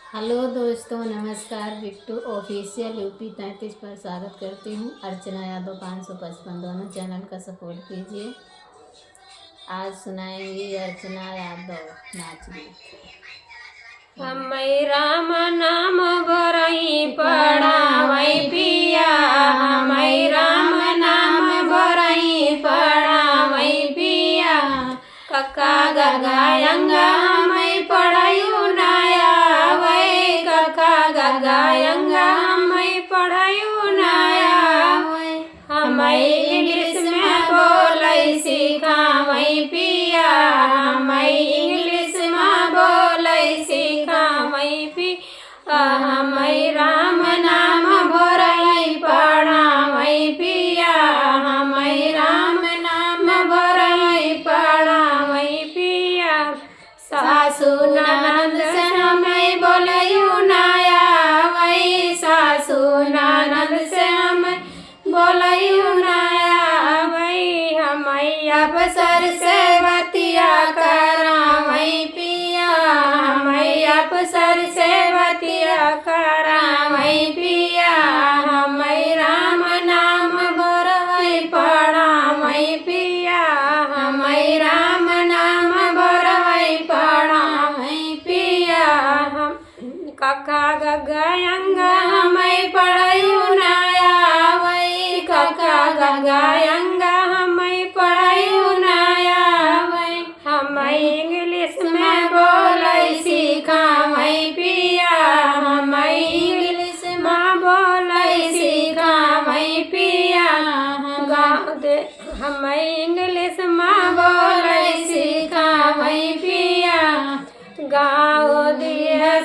Hello दोस्तों, नमस्कार। Bittu official UP 33 पर स्वागत करती हूँ। अर्चना यादव 555 दोनों चैनल का सपोर्ट कीजिए। आज सुनाएंगी अर्चना यादव नाच गीत। हम राम नाम भरई पढ़ावई पिया, हम राम नाम भरई पढ़ावई पिया। कक्का गगा अंगा हमें पढ़ायु नाया वै, कक्का गगा अंगा हमें पढ़ायु नाया वै। हमें इंग्लिश में बोलई सिखावई पिया, हमें इंग्लिश में बोलई सिखावई पिया। हमें राम नाम भरई पढ़ावई पिया, हमें राम नाम भरई पढ़ावई पिया। सासु ननद से हमें बोलयु नाया वै, सासु ननद से हमें बोलयु नाया वै। हमें अफसर से बतिया करावई पिया, हमें अफसर से बतिया करावई पिया। हमें राम नाम भरई पढ़ावई पिया, हमें राम नाम भरई पढ़ावई पिया। हम कक्का गगा अंगा हमें पढ़ायु नाया वै, कक्का गगा अंगा हमें पढ़ायु नाया वै। हमें इंग्लिश में बोलई सिखावई पिया, हमें इंग्लिश में बोलई सिखावई पिया। गाँव दे हमें इंग्लिश में बोलई सिखावई पिया। गाँव दिया